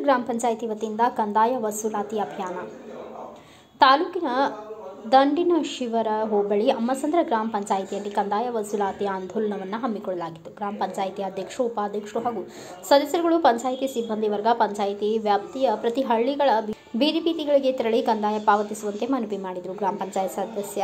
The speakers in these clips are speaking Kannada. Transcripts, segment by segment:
ಗ್ರಾಮ ಪಂಚಾಯಿತಿ ವತಿಯಿಂದ ಕಂದಾಯ ವಸೂಲಾತಿ ಅಭಿಯಾನ. ತಾಲೂಕಿನ ದಂಡಿನಶಿವರ ಹೋಬಳಿ ಅಮ್ಮಸಂದ್ರ ಗ್ರಾಮ ಪಂಚಾಯಿತಿಯಲ್ಲಿ ಕಂದಾಯ ವಸೂಲಾತಿ ಆಂದೋಲನವನ್ನು ಹಮ್ಮಿಕೊಳ್ಳಲಾಗಿತ್ತು. ಗ್ರಾಮ ಪಂಚಾಯಿತಿ ಅಧ್ಯಕ್ಷರು, ಉಪಾಧ್ಯಕ್ಷರು ಹಾಗೂ ಸದಸ್ಯರುಗಳು, ಪಂಚಾಯಿತಿ ಸಿಬ್ಬಂದಿ ವರ್ಗ ಪಂಚಾಯಿತಿ ವ್ಯಾಪ್ತಿಯ ಪ್ರತಿ ಹಳ್ಳಿಗಳ ಬೀದಿ ಬೀದಿಗಳಿಗೆ ತೆರಳಿ ಕಂದಾಯ ಪಾವತಿಸುವಂತೆ ಮನವಿ ಮಾಡಿದರು. ಗ್ರಾಮ ಪಂಚಾಯತ್ ಸದಸ್ಯ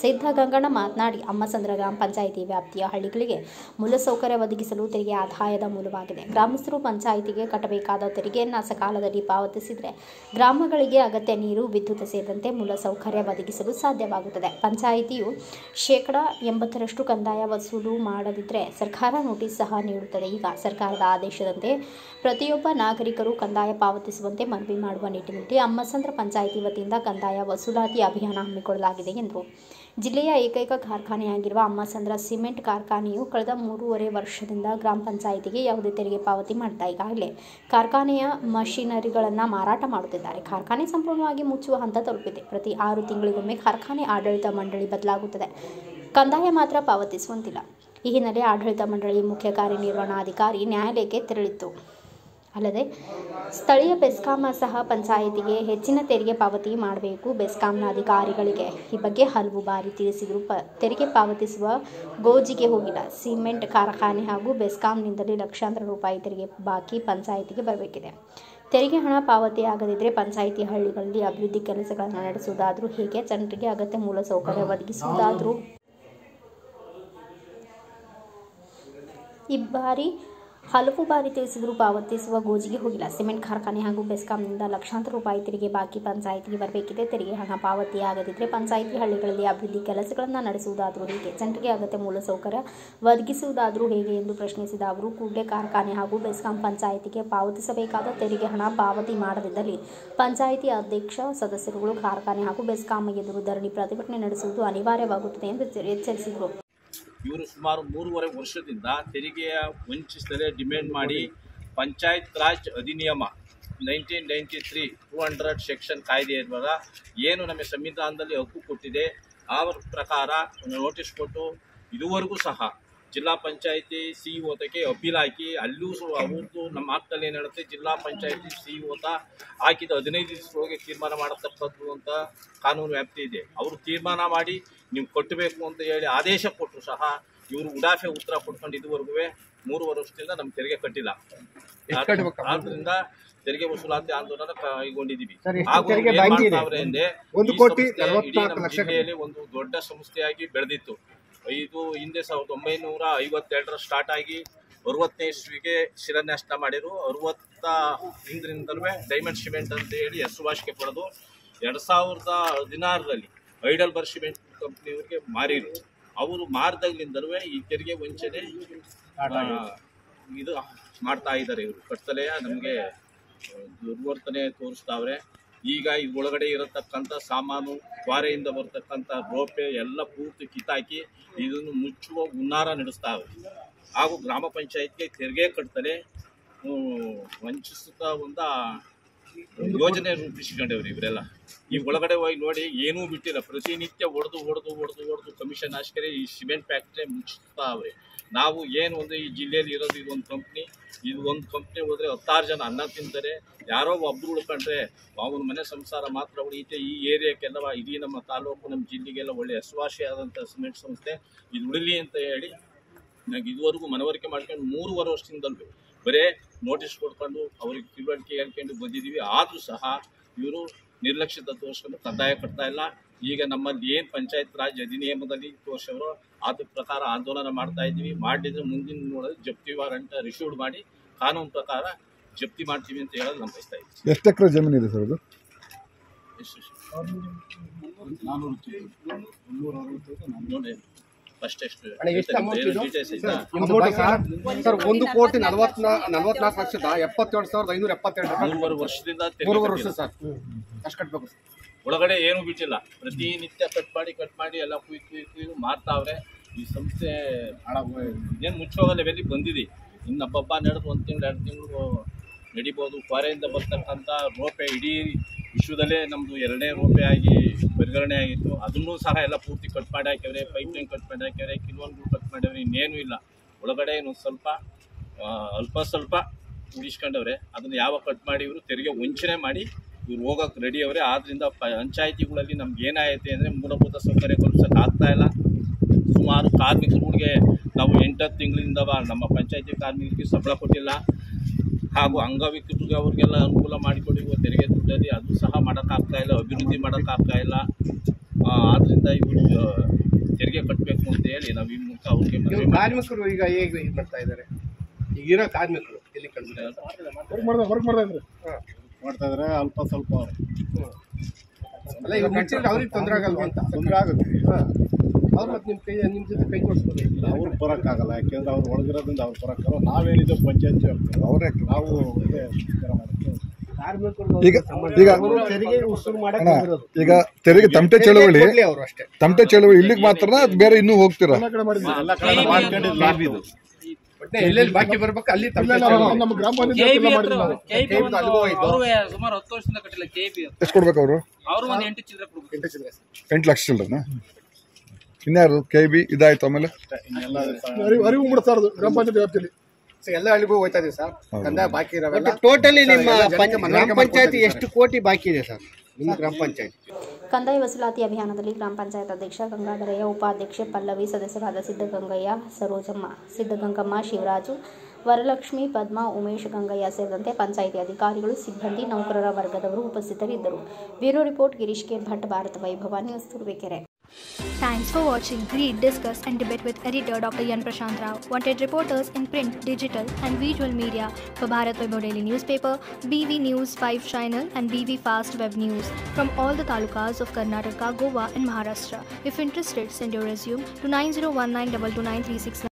ಸಿದ್ದಗಂಗಣ್ಣ ಮಾತನಾಡಿ, ಅಮ್ಮಸಂದ್ರ ಗ್ರಾಮ ಪಂಚಾಯಿತಿ ವ್ಯಾಪ್ತಿಯ ಹಳ್ಳಿಗಳಿಗೆ ಮೂಲಸೌಕರ್ಯ ಒದಗಿಸಲು ತೆರಿಗೆ ಆದಾಯದ ಮೂಲವಾಗಿದೆ. ಗ್ರಾಮಸ್ಥರು ಪಂಚಾಯಿತಿಗೆ ಕಟ್ಟಬೇಕಾದ ತೆರಿಗೆಯನ್ನು ಸಕಾಲದಲ್ಲಿ ಪಾವತಿಸಿದರೆ ಗ್ರಾಮಗಳಿಗೆ ಅಗತ್ಯ ನೀರು, ವಿದ್ಯುತ್ ಸೇರಿದಂತೆ ಮೂಲಸೌಕರ್ಯ ಒದಗಿಸಲು ಸಾಧ್ಯವಾಗುತ್ತದೆ. ಪಂಚಾಯಿತಿಯು 80% ಕಂದಾಯ ವಸೂಲು ಮಾಡದಿದ್ದರೆ ಸರ್ಕಾರ ನೋಟಿಸ್ ಸಹ ನೀಡುತ್ತದೆ. ಈಗ ಸರ್ಕಾರದ ಆದೇಶದಂತೆ ಪ್ರತಿಯೊಬ್ಬ ನಾಗರಿಕರು ಕಂದಾಯ ಪಾವತಿಸುವಂತೆ ಮನವಿ ಮಾಡುವ ನಿಟ್ಟಿನಲ್ಲಿ ಅಮ್ಮಸಂದ್ರ ಪಂಚಾಯಿತಿ ವತಿಯಿಂದ ಕಂದಾಯ ವಸೂಲಾತಿ ಅಭಿಯಾನ ಹಮ್ಮಿಕೊಳ್ಳಲಾಗಿದೆ ಎಂದರು. ಜಿಲ್ಲೆಯ ಏಕೈಕ ಕಾರ್ಖಾನೆಯಾಗಿರುವ ಅಮ್ಮಸಂದ್ರ ಸಿಮೆಂಟ್ ಕಾರ್ಖಾನೆಯು ಕಳೆದ 3.5 ವರ್ಷದಿಂದ ಗ್ರಾಮ ಪಂಚಾಯಿತಿಗೆ ಯಾವುದೇ ತೆರಿಗೆ ಪಾವತಿ ಮಾಡ್ತಾ ಈಗಾಗಲೇ ಕಾರ್ಖಾನೆಯ ಮಷಿನರಿಗಳನ್ನು ಮಾರಾಟ ಮಾಡುತ್ತಿದ್ದಾರೆ. ಕಾರ್ಖಾನೆ ಸಂಪೂರ್ಣವಾಗಿ ಮುಚ್ಚುವ ಹಂತ ತಲುಪಿದೆ. ಪ್ರತಿ 6 ತಿಂಗಳಿಗೊಮ್ಮೆ ಕಾರ್ಖಾನೆ ಆಡಳಿತ ಮಂಡಳಿ ಬದಲಾಗುತ್ತದೆ. ಕಂದಾಯ ಮಾತ್ರ ಪಾವತಿಸುವಂತಿಲ್ಲ. ಈ ಹಿನ್ನೆಲೆ ಆಡಳಿತ ಮಂಡಳಿ ಮುಖ್ಯ ಕಾರ್ಯನಿರ್ವಹಣಾಧಿಕಾರಿ ನ್ಯಾಯಾಲಯಕ್ಕೆ ತೆರಳಿತ್ತು. ಅಲ್ಲದೆ ಸ್ಥಳೀಯ ಬೆಸ್ಕಾಂ ಸಹ ಪಂಚಾಯಿತಿಗೆ ಹೆಚ್ಚಿನ ತೆರಿಗೆ ಪಾವತಿ ಮಾಡಬೇಕು. ಬೆಸ್ಕಾಂನ ಅಧಿಕಾರಿಗಳಿಗೆ ಈ ಬಗ್ಗೆ ಹಲವು ಬಾರಿ ತಿಳಿಸಿದರೂ ತೆರಿಗೆ ಪಾವತಿಸುವ ಗೋಜಿಗೆ ಹೋಗಿಲ್ಲ. ಸಿಮೆಂಟ್ ಕಾರ್ಖಾನೆ ಹಾಗೂ ಬೆಸ್ಕಾಂನಿಂದಲೇ ಲಕ್ಷಾಂತರ ರೂಪಾಯಿ ತೆರಿಗೆ ಬಾಕಿ ಪಂಚಾಯಿತಿಗೆ ಬರಬೇಕಿದೆ. ತೆರಿಗೆ ಹಣ ಪಾವತಿಯಾಗದಿದ್ದರೆ ಪಂಚಾಯಿತಿ ಹಳ್ಳಿಗಳಲ್ಲಿ ಅಭಿವೃದ್ಧಿ ಕೆಲಸಗಳನ್ನು ನಡೆಸುವುದಾದರೂ ಹೇಗೆ? ಜನರಿಗೆ ಅಗತ್ಯ ಮೂಲಸೌಕರ್ಯ ಒದಗಿಸುವುದಾದರೂ ಹಲವು ಬಾರಿ ತಿಳಿಸಿದರೂ ಪಾವತಿಸುವ ಗೋಜಿಗೆ ಹೋಗಿಲ್ಲ. ಸಿಮೆಂಟ್ ಕಾರ್ಖಾನೆ ಹಾಗೂ ಬೆಸ್ಕಾಂನಿಂದ ಲಕ್ಷಾಂತರ ರೂಪಾಯಿ ತೆರಿಗೆ ಬಾಕಿ ಪಂಚಾಯಿತಿಗೆ ಬರಬೇಕಿದೆ. ತೆರಿಗೆ ಹಣ ಪಾವತಿಯಾಗದಿದ್ದರೆ ಪಂಚಾಯಿತಿ ಹಳ್ಳಿಗಳಲ್ಲಿ ಅಭಿವೃದ್ಧಿ ಕೆಲಸಗಳನ್ನು ನಡೆಸುವುದಾದರೂ ಹೇಗೆ? ಜನರಿಗೆ ಅಗತ್ಯ ಮೂಲಸೌಕರ್ಯ ಒದಗಿಸುವುದಾದರೂ ಹೇಗೆ ಎಂದು ಪ್ರಶ್ನಿಸಿದ ಅವರು, ಕೂಡಲೇ ಕಾರ್ಖಾನೆ ಹಾಗೂ ಬೆಸ್ಕಾಂ ಪಂಚಾಯಿತಿಗೆ ಪಾವತಿಸಬೇಕಾದ ತೆರಿಗೆ ಹಣ ಪಾವತಿ ಮಾಡದಿದ್ದಲ್ಲಿ ಪಂಚಾಯಿತಿ ಅಧ್ಯಕ್ಷ, ಸದಸ್ಯರುಗಳು ಕಾರ್ಖಾನೆ ಹಾಗೂ ಬೆಸ್ಕಾಂ ಎದುರು ಧರಣಿ ಪ್ರತಿಭಟನೆ ನಡೆಸುವುದು ಅನಿವಾರ್ಯವಾಗುತ್ತದೆ ಎಂದು ಎಚ್ಚರಿಸಿದರು. ಇವರು ಸುಮಾರು 3.5 ವರ್ಷದಿಂದ ತೆರಿಗೆಯ ವಂಚಿಸದೆ ಡಿಮ್ಯಾಂಡ್ ಮಾಡಿ ಪಂಚಾಯತ್ ರಾಜ್ ಅಧಿನಿಯಮ 1993 200 ಸೆಕ್ಷನ್ ಕಾಯ್ದೆ ಇರುವಾಗ ಏನು ನಮಗೆ ಸಂವಿಧಾನದಲ್ಲಿ ಹಕ್ಕು ಕೊಟ್ಟಿದೆ ಆ ಪ್ರಕಾರ ನೋಟಿಸ್ ಕೊಟ್ಟು ಇದುವರೆಗೂ ಸಹ ಜಿಲ್ಲಾ ಪಂಚಾಯಿತಿ CEO ತಕ್ಕೆ ಅಪೀಲ್ ಹಾಕಿ ಅಲ್ಲೂ ಅವ್ರದ್ದು ನಮ್ಮ ಆಕ್ಟಲ್ಲಿ ಏನು ಹೇಳುತ್ತೆ, ಜಿಲ್ಲಾ ಪಂಚಾಯಿತಿ CEO ಹಾಕಿದ 15 ದಿವಸದೊಳಗೆ ತೀರ್ಮಾನ ಮಾಡತಕ್ಕದ್ದು ಅಂತ ಕಾನೂನು ವ್ಯಾಪ್ತಿ ಇದೆ. ಅವರು ತೀರ್ಮಾನ ಮಾಡಿ ನೀವು ಕಟ್ಟಬೇಕು ಅಂತ ಹೇಳಿ ಆದೇಶ ಕೊಟ್ಟರು ಸಹ ಇವರು ಉಡಾಫೆ ಉತ್ತರ ಕೊಟ್ಕೊಂಡು ಇದುವರೆಗೂ 3 ವರ್ಷದಿಂದ ನಮ್ಮ ತೆರಿಗೆ ಕಟ್ಟಿಲ್ಲ. ಆದ್ದರಿಂದ ತೆರಿಗೆ ವಸೂಲಾತಿ ಆಂದೋಲನ ಕೈಗೊಂಡಿದ್ದೀವಿ. ಹಾಗೂ ಇಡೀ ನಮ್ಮ ಜಿಲ್ಲೆಯಲ್ಲಿ ಒಂದು ದೊಡ್ಡ ಸಂಸ್ಥೆಯಾಗಿ ಬೆಳೆದಿತ್ತು. ಇದು ಹಿಂದೆ 1952 ಸ್ಟಾರ್ಟ್ ಆಗಿ 60ನೇ ಇಸ್ವಿಗೆ ಶಿಲಾನ್ಯಾಸ ಮಾಡಿರು. 60 ಹಿಂದಿನಿಂದಲೂ ಡೈಮಂಡ್ ಸಿಮೆಂಟ್ ಅಂತ ಹೇಳಿ ಹೆಸರುವಾಸಿಗೆ ಪಡೆದು 2016ರಲ್ಲಿ ಐಡಲ್ಬರ್ಗ್ ಸಿಮೆಂಟ್ ಕಂಪ್ನಿಯವರಿಗೆ ಮಾರಿರು. ಅವರು ಮಾರಿದಾಗಲಿಂದಲೂ ಈ ತೆರಿಗೆ ವಂಚನೆ ಇದು ಮಾಡ್ತಾ ಇದ್ದಾರೆ. ಇವರು ಕಟ್ಟಲೇ ನಮಗೆ ದುರ್ವರ್ತನೆ ತೋರಿಸ್ತಾವ್ರೆ. ಈಗ ಒಳಗಡೆ ಇರತಕ್ಕಂಥ ಸಾಮಾನು, ಕ್ವಾರೆಯಿಂದ ಬರ್ತಕ್ಕಂಥ ರೋಪೆ ಎಲ್ಲ ಪೂರ್ತಿ ಕಿತ್ತಾಕಿ ಇದನ್ನು ಮುಚ್ಚುವ ಹುನ್ನಾರ ನಡೆಸ್ತಾವೆ. ಹಾಗೂ ಗ್ರಾಮ ಪಂಚಾಯತ್ಗೆ ತೆರಿಗೆ ಕಟ್ತಲೇ ವಂಚಿಸುತ್ತಾ ಒಂದು ಯೋಜನೆ ರೂಪಿಸಿಕೊಂಡವ್ರು ಇವರೆಲ್ಲ. ಈ ಒಳಗಡೆ ಹೋಗಿ ನೋಡಿ ಏನೂ ಬಿಟ್ಟಿಲ್ಲ. ಪ್ರತಿನಿತ್ಯ ಹೊಡೆದು ಕಮಿಷನ್ ಆಸ್ಕರೆ ಈ ಸಿಮೆಂಟ್ ಫ್ಯಾಕ್ಟ್ರಿ ಮುಚ್ಚಿಸ್ತಾವ್ರೆ. ನಾವು ಏನು ಒಂದು ಈ ಜಿಲ್ಲೆಯಲ್ಲಿ ಇರೋದು ಇದೊಂದು ಕಂಪ್ನಿ. ಇದು ಒಂದು ಕಂಪ್ನಿ ಹೋದರೆ 16 ಜನ ಅನ್ನ ತಿಂತಾರೆ. ಯಾರೋ ಒಬ್ಬರು ಉಳ್ಕೊಂಡ್ರೆ ಅವನ ಮನೆ ಸಂಸಾರ ಮಾತ್ರ ಉಳಿಯುತ್ತೆ. ಈ ಏರಿಯಾಕ್ಕೆಲ್ಲ ಇಡೀ ನಮ್ಮ ತಾಲೂಕು, ನಮ್ಮ ಜಿಲ್ಲೆಗೆಲ್ಲ ಒಳ್ಳೆ ಹೆಸರುವಾಸಿಯಾದಂಥ ಸಿಮೆಂಟ್ ಸಂಸ್ಥೆ ಇದು ಉಳಿಲಿ ಅಂತ ಹೇಳಿ ನನಗೆ ಇದುವರೆಗೂ ಮನವರಿಕೆ ಮಾಡ್ಕೊಂಡು 3.5 ವರ್ಷದಿಂದಲೂ ಬರೇ ನೋಟಿಸ್ ಕೊಡ್ಕೊಂಡು ಅವ್ರಿಗೆ ತಿಳುವಳಿಕೆ ಹೇಳ್ಕೊಂಡು ಬಂದಿದ್ದೀವಿ. ಆದರೂ ಸಹ ಇವರು ನಿರ್ಲಕ್ಷ್ಯತೆ ತೋರಿಸ್ಕೊಂಡು ಕಂದಾಯ ಕಟ್ತಾ ಇಲ್ಲ. ಈಗ ನಮ್ಮಲ್ಲಿ ಏನು ಪಂಚಾಯತ್ ರಾಜ್ ಅಧಿನಿಯಮದಲ್ಲಿ ತೋರಿಸೋರು ಅದ್ರ ಪ್ರಕಾರ ಆಂದೋಲನ ಮಾಡ್ತಾ ಇದ್ದೀವಿ. ಮಾಡಿದ್ರೆ ಮುಂದಿನ ನೋಡೋದು ಜಪ್ತಿ ವಾರಂಟ್ ರಿಸೀವ್ಡ್ ಮಾಡಿ ಕಾನೂನು ಪ್ರಕಾರ ಜಪ್ತಿ ಮಾಡ್ತೀವಿ ಅಂತ ಹೇಳೋದು ನಮ್ಮ ಬಯಸ್ತಾ ಇದ್ದೀವಿ. ಎಷ್ಟು ಎಕರೆ ಜಮೀನು ಇದೆ ಸರ್ ಅದು? ನೋಡಿ ಫಸ್ಟ್ ಎಷ್ಟು ಸರ್ 1,44,77,572 3 ವರ್ಷದಿಂದ 3 ವರ್ಷ ಸರ್ ಅಷ್ಟು ಕಟ್ಟಬೇಕು. ಒಳಗಡೆ ಏನೂ ಬಿಟ್ಟಿಲ್ಲ. ಪ್ರತಿನಿತ್ಯ ಕಟ್ ಮಾಡಿ ಎಲ್ಲ ಕುಯ್ದು ಮಾರ್ತಾವ್ರೆ. ಈ ಸಂಸ್ಥೆ ಏನು ಮುಚ್ಚೋಗ ಲೆವೆಲಿಗೆ ಬಂದಿದೆ. ಇನ್ನು ಹಬ್ಬ ನಡೆದು 1 ತಿಂಗಳು 2 ತಿಂಗಳು ನಡಿಬೋದು. ಕ್ವಾರೆಯಿಂದ ಬರ್ತಕ್ಕಂಥ ರೋಪೆ ಇಡೀ ವಿಶ್ವದಲ್ಲೇ ನಮ್ಮದು 2ನೇ ರೋಪೆ ಆಗಿ ಪರಿಗಣನೆ ಆಗಿತ್ತು. ಅದನ್ನೂ ಸಹ ಎಲ್ಲ ಪೂರ್ತಿ ಕಟ್ ಮಾಡಿ ಹಾಕ್ಯವ್ರೆ. ಪೈಪ್ಲೈನ್ ಕಟ್ ಮಾಡಿ ಹಾಕ್ಯವ್ರೆ. ಕಿಲೋನ್ಗಳು ಕಟ್ ಮಾಡ್ಯವ್ರೆ. ಇನ್ನೇನೂ ಇಲ್ಲ. ಒಳಗಡೆ ಇನ್ನೊಂದು ಸ್ವಲ್ಪ ಅಲ್ಪ ಸ್ವಲ್ಪ ಉಳಿಸ್ಕೊಂಡವ್ರೆ. ಅದನ್ನು ಯಾವಾಗ ಕಟ್ ಮಾಡಿ ಇವರು ತೆರಿಗೆ ವಂಚನೆ ಮಾಡಿ ಇವ್ರು ಹೋಗೋಕೆ ರೆಡಿ ಅವರೇ. ಆದ್ದರಿಂದ ಪಂಚಾಯಿತಿಗಳಲ್ಲಿ ನಮ್ಗೆ ಏನಾಯ್ತು ಅಂದರೆ ಮೂಲಭೂತ ಸೌಕರ್ಯ ಕಲ್ಪಿಸೋಕೆ ಆಗ್ತಾಯಿಲ್ಲ. ಸುಮಾರು ಕಾರ್ಮಿಕರಿಗೆ ನಾವು 8-10 ತಿಂಗಳಿಂದ ನಮ್ಮ ಪಂಚಾಯಿತಿ ಕಾರ್ಮಿಕರಿಗೆ ಸಂಬಳ ಕೊಟ್ಟಿಲ್ಲ. ಹಾಗೂ ಅಂಗವಿಕಲರಿಗೆ ಅವ್ರಿಗೆಲ್ಲ ಅನುಕೂಲ ಮಾಡಿಕೊಟ್ಟಿರುವ ತೆರಿಗೆ ದುಡ್ಡಲ್ಲಿ ಅದು ಸಹ ಮಾಡೋಕ್ಕಾಗ್ತಾಯಿಲ್ಲ, ಅಭಿವೃದ್ಧಿ ಮಾಡೋಕ್ಕಾಗ್ತಾಯಿಲ್ಲ. ಆದ್ದರಿಂದ ಇವರು ತೆರಿಗೆ ಕಟ್ಟಬೇಕು ಅಂತ ಹೇಳಿ ನಾವು ಈ ಮೂಲಕ ಅವ್ರಿಗೆ ಕಾರ್ಮಿಕರು ಈಗ ಹೇಗೆ ಇದು ಮಾಡ್ತಾ ಇದ್ದಾರೆ? ಈಗಿರೋ ಕಾರ್ಮಿಕರು ಎಲ್ಲಿ ಮಾಡ್ತಾ ಇದ್ದಾರೆ ಅಲ್ಪ ಸ್ವಲ್ಪ. ಅಲ್ಲ, ಈಗ ಮುಂಚೆ ಅವ್ರಿಗೆ ತೊಂದರೆ ಆಗಲ್ವ ಅಂತ? ತೊಂದರೆ ಆಗುತ್ತೆ. ಅವ್ರು ಮತ್ತೆ ನಿಮ್ಮ ಜೊತೆ ಕೈ ಜೋಡಿಸ್ಬೋದು. ಅವ್ರು ಬರೋಕ್ಕಾಗಲ್ಲ, ಯಾಕೆಂದ್ರೆ ಅವ್ರು ಒಳಗಿರೋದ್ರಿಂದ ಅವ್ರು ಬರೋಕ್ಕಲ್ಲ. ನಾವೇನಿದೆ ಪಂಚಾಯತಿ ಅವರೇ ನಾವು ಈಗ ತೆರಿಗೆ ತಮಟೆ ಚಳವಳಿ ಇಲ್ಲಿಗೆ ಮಾತ್ರ ಬೇರೆ ಇನ್ನೂ ಹೋಗ್ತೀರಾ? ಎಲ್ಲೆಲ್ಲಿ ಬಾಕಿ ಬರ್ಬೇಕು ಅಲ್ಲಿ ನಮ್ಮ ಗ್ರಾಮ ಪಂಚಾಯತ್ ಸುಮಾರು 10 ವರ್ಷದಿಂದ ಕಟ್ಟಿಲ್ಲ. ಎಷ್ಟು ಕೊಡ್ಬೇಕು ಅವರು? 8 ಲಕ್ಷ ಚಿಲ್ಲರನಾ? ಇನ್ಯಾರು KB ಇದಾಯ್ತು. ಆಮೇಲೆ ಅರಿವು ಮೂಡಿಸ್ತಾ ಗ್ರಾಮ ಪಂಚಾಯತ್ ವ್ಯಾಪ್ತಿಯಲ್ಲಿ ಎಲ್ಲ ಹಳ್ಳಿಗೂ ಹೋಗ್ತಾ ಇದೀವಿ ಸರ್. ಕಂದಾಯ ಬಾಕಿ ಇರೋವೆಲ್ಲ ಟೋಟಲಿ ನಿಮ್ಮ ಗ್ರಾಮ ಪಂಚಾಯತಿ ಎಷ್ಟು ಕೋಟಿ ಬಾಕಿ ಇದೆ ಸರ್ ನಿಮ್ಮ ಗ್ರಾಮ ಪಂಚಾಯತ್? ಕಂದಾಯ ವಸೂಲಾತಿ ಅಭಿಯಾನದಲ್ಲಿ ಗ್ರಾಮ ಪಂಚಾಯತ್ ಅಧ್ಯಕ್ಷ ಗಂಗಾಧರಯ್ಯ, ಉಪಾಧ್ಯಕ್ಷೆ ಪಲ್ಲವಿ, ಸದಸ್ಯರಾದ ಸಿದ್ದಗಂಗಯ್ಯ, ಸರೋಜಮ್ಮ, ಸಿದ್ದಗಂಗಮ್ಮ, ಶಿವರಾಜು, ವರಲಕ್ಷ್ಮಿ, ಪದ್ಮಾ, ಉಮೇಶ್, ಗಂಗಯ್ಯ ಸೇರಿದಂತೆ ಪಂಚಾಯಿತಿ ಅಧಿಕಾರಿಗಳು, ಸಿಬ್ಬಂದಿ, ನೌಕರರ ವರ್ಗದವರು ಉಪಸ್ಥಿತರಿದ್ದರು. Bureau report Girish K Bhat, Bharat Vaibhav news, Turuvekere. Thanks for watching Read, Discuss and Debate with editor Dr. Yan Prashant Rao. Wanted reporters in print, digital and visual media for Bharat Vaibhav Daily Newspaper, BV News 5 Channel and BV Fast Web News from all the talukas of Karnataka, Goa and Maharashtra. If interested, send your resume to 9019229369.